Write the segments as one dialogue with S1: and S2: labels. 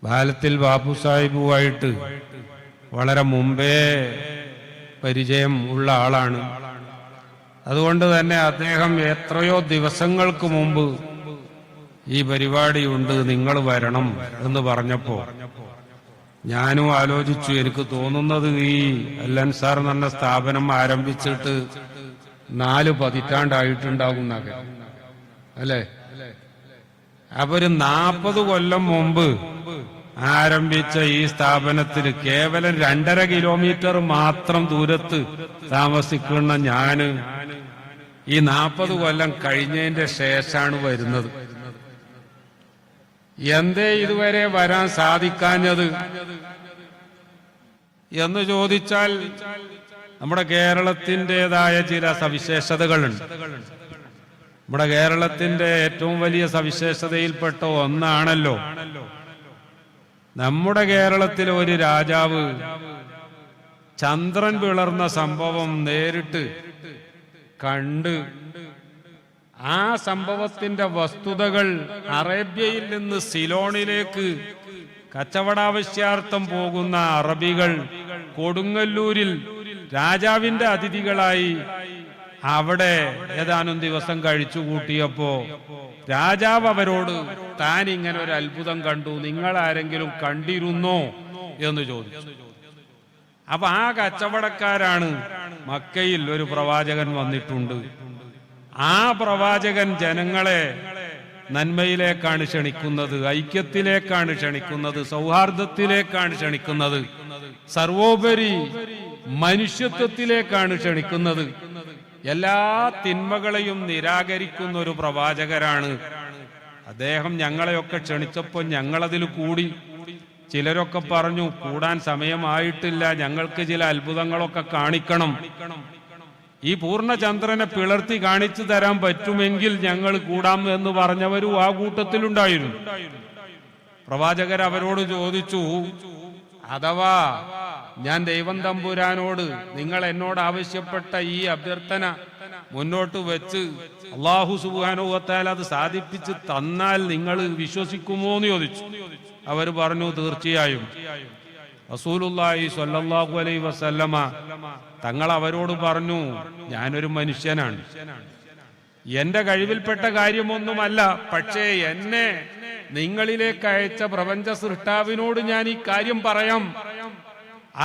S1: ബാലത്തിൽ ബാപ്പു സാഹിബുമായിട്ട് വളരെ മുമ്പേ പരിചയം ഉള്ള ആളാണ്. അതുകൊണ്ട് തന്നെ അദ്ദേഹം എത്രയോ ദിവസങ്ങൾക്ക് മുമ്പ് ഈ പരിപാടി ഉണ്ട്, നിങ്ങൾ വരണം എന്ന് പറഞ്ഞപ്പോ ഞാനും ആലോചിച്ചു. എനിക്ക് തോന്നുന്നത് ഈ അൽ-അൻസാർ എന്ന സ്ഥാപനം ആരംഭിച്ചിട്ട് 4 പതിറ്റാണ്ടായിട്ടുണ്ടാകും എന്നൊക്കെ അല്ലെ. അപ്പൊ ഒരു 40 കൊല്ലം മുമ്പ് ആരംഭിച്ച ഈ സ്ഥാപനത്തിന് കേവലം 2.5 കിലോമീറ്റർ മാത്രം ദൂരത്ത് താമസിക്കുന്ന ഞാന് ഈ 40 കൊല്ലം കഴിഞ്ഞതിന്റെ ശേഷമാണ് വരുന്നത്. എന്തേ ഇതുവരെ വരാൻ സാധിക്കാഞ്ഞത് എന്ന് ചോദിച്ചാൽ നമ്മുടെ കേരളത്തിൻ്റെതായ ചില സവിശേഷതകളുണ്ട്. നമ്മുടെ കേരളത്തിന്റെ ഏറ്റവും വലിയ സവിശേഷതയിൽപ്പെട്ട ഒന്നാണല്ലോ നമ്മുടെ കേരളത്തിലെ ഒരു രാജാവ് ചന്ദ്രൻ പിളർന്ന സംഭവം നേരിട്ട് കണ്ട് ആ സംഭവത്തിന്റെ വസ്തുതകൾ അറേബ്യയിൽ നിന്ന് സിലോണിലേക്ക് കച്ചവടാവശ്യാർത്ഥം പോകുന്ന അറബികൾ കൊടുങ്ങല്ലൂരിൽ രാജാവിന്റെ അതിഥികളായി അവിടെ ഏതാനും ദിവസം കഴിച്ചു കൂട്ടിയപ്പോ രാജാവ് അവരോട് താൻ ഇങ്ങനെ ഒരു അത്ഭുതം കണ്ടു, നിങ്ങൾ ആരെങ്കിലും കണ്ടിരുന്നോ എന്ന് ചോദിച്ചു. അപ്പൊ ആ കച്ചവടക്കാരാണ് മക്കയിൽ ഒരു പ്രവാചകൻ വന്നിട്ടുണ്ട്, ആ പ്രവാചകൻ ജനങ്ങളെ നന്മയിലേക്കാണ് ക്ഷണിക്കുന്നത്, ഐക്യത്തിലേക്കാണ് ക്ഷണിക്കുന്നത്, സൗഹാർദ്ദത്തിലേക്കാണ് ക്ഷണിക്കുന്നത്, സർവോപരി മനുഷ്യത്വത്തിലേക്കാണ് ക്ഷണിക്കുന്നത്, എല്ലാ തിന്മകളെയും നിരാകരിക്കുന്ന ഒരു പ്രവാചകരാണ് അദ്ദേഹം. ഞങ്ങളെയൊക്കെ ക്ഷണിച്ചപ്പോൾ ഞങ്ങളതിൽ കൂടി. ചിലരൊക്കെ പറഞ്ഞു കൂടാൻ സമയമായിട്ടില്ല, ഞങ്ങൾക്ക് ചില അത്ഭുതങ്ങളൊക്കെ കാണിക്കണം, ഈ പൂർണ്ണചന്ദ്രനെ പിളർത്തി കാണിച്ചു തരാൻ പറ്റുമെങ്കിൽ ഞങ്ങൾ കൂടാം എന്ന് പറഞ്ഞവരും ആ കൂട്ടത്തിലുണ്ടായിരുന്നു. പ്രവാചകർ അവരോട് ചോദിച്ചു, അഥവാ ഞാൻ ദൈവം തമ്പുരാനോട് നിങ്ങൾ എന്നോട് ആവശ്യപ്പെട്ട ഈ അഭ്യർത്ഥന മുന്നോട്ട് വെച്ച് അല്ലാഹു സുബ്ഹാനഹു വ തആല അത് സാധിപ്പിച്ച് തന്നാൽ നിങ്ങൾ വിശ്വസിക്കുമോ എന്ന് ചോദിച്ചു. അവർ പറഞ്ഞു തീർച്ചയായും. റസൂലുള്ളാഹി സ്വല്ലല്ലാഹു അലൈഹി വസല്ലമ തങ്ങൾ അവരോട് പറഞ്ഞു, ഞാനൊരു മനുഷ്യനാണ്, എന്റെ കഴിവിൽപ്പെട്ട കാര്യമൊന്നുമല്ല, പക്ഷേ എന്നെ നിങ്ങളിലേക്ക് അയച്ച പ്രപഞ്ച സൃഷ്ടാവിനോട് ഞാൻ ഈ കാര്യം പറയാം.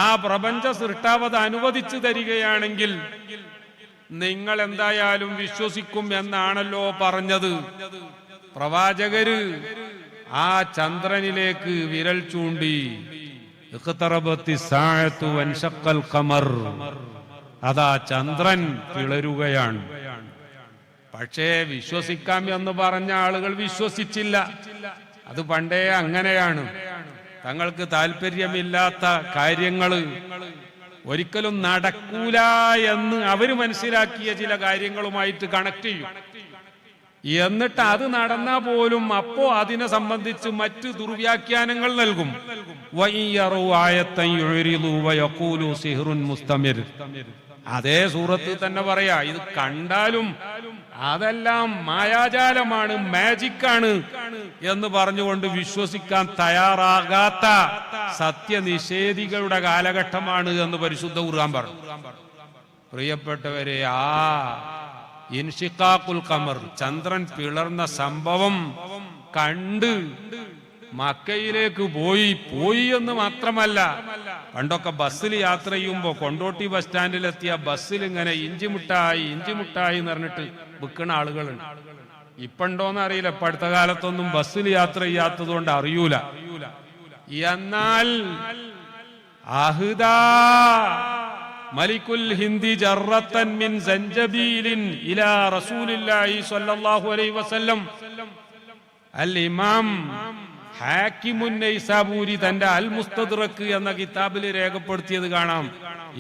S1: ആ പ്രപഞ്ച സൃഷ്ടാവ് അത് അനുവദിച്ചു തരികയാണെങ്കിൽ നിങ്ങൾ എന്തായാലും വിശ്വസിക്കും എന്നാണല്ലോ പറഞ്ഞത്. പ്രവാചകര് ആ ചന്ദ്രനിലേക്ക് വിരൽ ചൂണ്ടി, അതാ ചന്ദ്രൻ പിളരുകയാണ്. പക്ഷേ വിശ്വസിക്കാം എന്ന് പറഞ്ഞ ആളുകൾ വിശ്വസിച്ചില്ല. അത് പണ്ടേ അങ്ങനെയാണ്. തങ്ങൾക്ക് താല്പര്യമില്ലാത്ത കാര്യങ്ങള് ഒരിക്കലും നടക്കൂല എന്ന് അവര് മനസ്സിലാക്കിയ ചില കാര്യങ്ങളുമായിട്ട് കണക്ട് ചെയ്യും. എന്നിട്ട് അത് നടന്നാ പോലും അപ്പോ അതിനെ സംബന്ധിച്ച് മറ്റു ദുർവ്യാഖ്യാനങ്ങൾ നൽകും. അതേ സൂറത്തിൽ തന്നെ പറയാ, ഇത് കണ്ടാലും അതെല്ലാം മായാജാലമാണ്, മാജിക്കാണ് എന്ന് പറഞ്ഞുകൊണ്ട് വിശ്വസിക്കാൻ തയ്യാറാകാത്ത സത്യനിഷേധികളുടെ കാലഘട്ടമാണ് എന്ന് പരിശുദ്ധ ഖുർആൻ പറഞ്ഞു. പ്രിയപ്പെട്ടവരെ, ആ ഇൻഷിഖാഖുൽ ഖമർ, ചന്ദ്രൻ പിളർന്ന സംഭവം കണ്ട് മക്കയിലേക്ക് പോയി എന്ന് മാത്രമല്ല, പണ്ടൊക്കെ ബസ്സിൽ യാത്ര ചെയ്യുമ്പോ കൊണ്ടോട്ടി ബസ് സ്റ്റാൻഡിലെത്തിയ ബസ്സിൽ ഇങ്ങനെ ഇഞ്ചിമുട്ടായി എന്ന് പറഞ്ഞിട്ട് വിൽക്കുന്ന ആളുകളുണ്ട്. ഇപ്പണ്ടോന്ന് അറിയില്ല, ഇപ്പൊ അടുത്ത കാലത്തൊന്നും ബസ്സിൽ യാത്ര ചെയ്യാത്തത് കൊണ്ട് അറിയൂല. എന്നാൽ അഹ്ദാ മലിക്കുൽ ഹിന്ദി ജറത്തൻ മിൻ സഞ്ചബീലിൻ ഇലാ റസൂലില്ലാഹി സ്വല്ലല്ലാഹു അലൈഹി വസല്ലം, അൽ ഇമാം ഹാക്കിമുൻ നൈസാബൂരി തന്റെ അൽ മുസ്തദ്റക് എന്ന കിതാബിൽ രേഖപ്പെടുത്തിയത് കാണാം.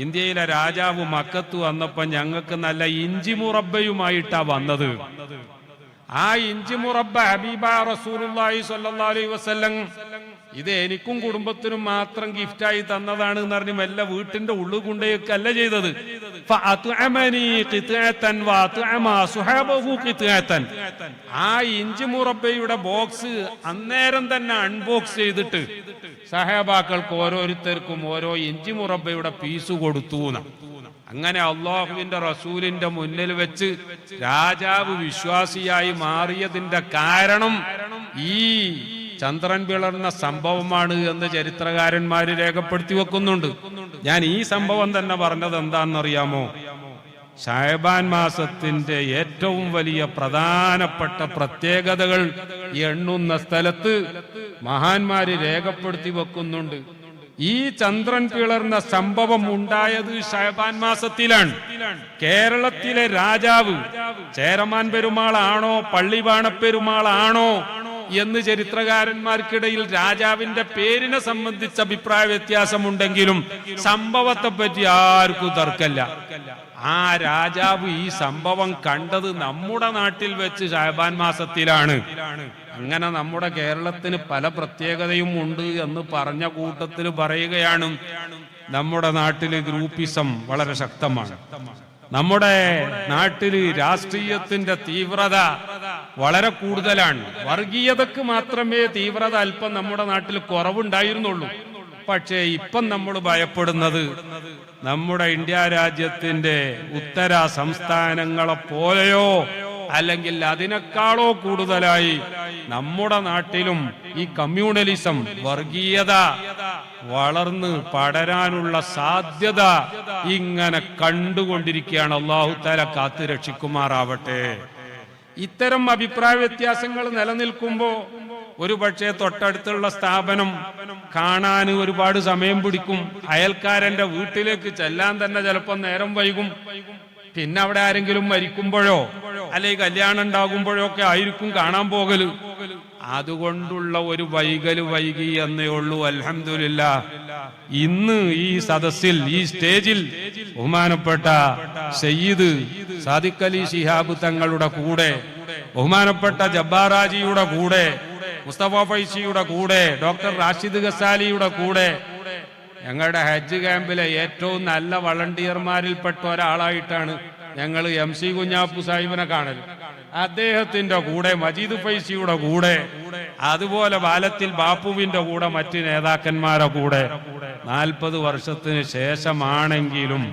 S1: ഇന്ത്യയിലെ രാജാവ് മക്കത്ത് വന്നപ്പോ ഞങ്ങൾക്ക് നല്ല ഇഞ്ചി മുറബ്ബയുമായിട്ടാ വന്നത്. ആ ഇഞ്ചി മുറബ്ബ ഹബീബ റസൂലുള്ളാഹി സ്വല്ലല്ലാഹു അലൈഹി വസല്ലം ഇത് എനിക്കും കുടുംബത്തിനും മാത്രം ഗിഫ്റ്റായി തന്നതാണ് എന്ന് പറഞ്ഞ് വല്ല വീട്ടിന്റെ ഉള്ളു കൊണ്ടേക്കല്ല ചെയ്തത്. ആ ഇഞ്ചി മുറബയുടെ ബോക്സ് അന്നേരം തന്നെ അൺബോക്സ് ചെയ്തിട്ട് സഹാബാക്കൾക്ക് ഓരോരുത്തർക്കും ഓരോ ഇഞ്ചി മുറബയുടെ പീസ് കൊടുത്തു. അങ്ങനെ അള്ളാഹുവിന്റെ റസൂലിന്റെ മുന്നിൽ വെച്ച് രാജാവ് വിശ്വാസിയായി മാറിയതിന്റെ കാരണം ഈ ചന്ദ്രൻ പിളർന്ന സംഭവമാണ് എന്ന് ചരിത്രകാരന്മാര് രേഖപ്പെടുത്തി വെക്കുന്നുണ്ട്. ഞാൻ ഈ സംഭവം തന്നെ പറഞ്ഞത് എന്താണെന്നറിയാമോ? ശഅബാൻ മാസത്തിന്റെ ഏറ്റവും വലിയ പ്രധാനപ്പെട്ട പ്രത്യേകതകൾ എണ്ണുന്ന സ്ഥലത്ത് മഹാന്മാര് രേഖപ്പെടുത്തി വെക്കുന്നുണ്ട്. ഈ ചന്ദ്രൻ പിളർന്ന സംഭവം ഉണ്ടായത് ശഅബാൻ മാസത്തിലാണ്. കേരളത്തിലെ രാജാവ് ചേരമാൻ പെരുമാളാണോ പള്ളിവാണ പെരുമാളാണോ എന്ന് ചരിത്രകാരന്മാർക്കിടയിൽ രാജാവിന്റെ പേരിനെ സംബന്ധിച്ച് അഭിപ്രായ വ്യത്യാസമുണ്ടെങ്കിലും സംഭവത്തെ പറ്റി ആർക്കും തർക്കമില്ല. ആ രാജാവ് ഈ സംഭവം കണ്ടത് നമ്മുടെ നാട്ടിൽ വെച്ച് ശഅബാൻ മാസത്തിലാണ്. അങ്ങനെ നമ്മുടെ കേരളത്തിന് പല പ്രത്യേകതയും ഉണ്ട് എന്ന് പറഞ്ഞ കൂട്ടത്തിൽ പറയുകയാണ്, നമ്മുടെ നാട്ടില് ഗ്രൂപ്പിസം വളരെ ശക്തമാണ്. നമ്മുടെ നാട്ടില് രാഷ്ട്രീയത്തിന്റെ തീവ്രത വളരെ കൂടുതലാണ്. വർഗീയതക്ക് മാത്രമേ തീവ്രത അല്പം നമ്മുടെ നാട്ടിൽ കുറവുണ്ടായിരുന്നുള്ളൂ. പക്ഷേ ഇപ്പം നമ്മൾ ഭയപ്പെടുന്നത് നമ്മുടെ ഇന്ത്യ രാജ്യത്തിന്റെ ഉത്തര സംസ്ഥാനങ്ങളെ പോലെയോ അല്ലെങ്കിൽ അതിനേക്കാളോ കൂടുതലായി നമ്മുടെ നാട്ടിലും ഈ കമ്മ്യൂണലിസം വർഗീയത വളർന്ന് പടരാനുള്ള സാധ്യത ഇങ്ങനെ കണ്ടുകൊണ്ടിരിക്കുകയാണ്. അല്ലാഹു തആല കാത്തു രക്ഷിക്കുമാറാവട്ടെ. ഇത്തരം അഭിപ്രായ വ്യത്യാസങ്ങൾ നിലനിൽക്കുമ്പോ ഒരു പക്ഷേ തൊട്ടടുത്തുള്ള സ്ഥാപനം കാണാൻ ഒരുപാട് സമയം പിടിക്കും. അയൽക്കാരന്റെ വീട്ടിലേക്ക് ചെല്ലാൻ തന്നെ ചിലപ്പോൾ നേരം വൈകും. പിന്നെ അവിടെ ആരെങ്കിലും മരിക്കുമ്പോഴോ അല്ലെങ്കിൽ കല്യാണം ഉണ്ടാകുമ്പോഴോ ഒക്കെ ആയിരിക്കും കാണാൻ പോകല്. അതുകൊണ്ടുള്ള ഒരു വൈകി എന്നേ ഉള്ളൂ. അൽഹംദുലില്ലാഹ് ഇന്ന് ഈ സദസ്സിൽ ഈ സ്റ്റേജിൽ ബഹുമാനപ്പെട്ട സയ്യിദ് സാദിഖ് അലി ശിഹാബ് തങ്ങളുടെ കൂടെ, ബഹുമാനപ്പെട്ട ജബ്ബാറാജിയുടെ കൂടെ, മുസ്തഫ ഫൈസിയുടെ കൂടെ, ഡോക്ടർ റാഷിദ് ഗസാലിയുടെ കൂടെ, ഞങ്ങളുടെ ഹജ്ജ് ക്യാമ്പിലെ ഏറ്റവും നല്ല വളണ്ടിയർമാരിൽപ്പെട്ട ഒരാളായിട്ടാണ് ഞങ്ങൾ MC കുഞ്ഞാപ്പു സാഹിബിനെ കാണൽ. അദ്ദേഹത്തിന്റെ കൂടെ, മജീദ് ഫൈസിയുടെ കൂടെ, അതുപോലെ ബാലത്തിൽ ബാപ്പുവിന്റെ കൂടെ, മറ്റ് നേതാക്കന്മാരുടെ കൂടെ 40 വർഷത്തിന് ശേഷമാണെങ്കിലും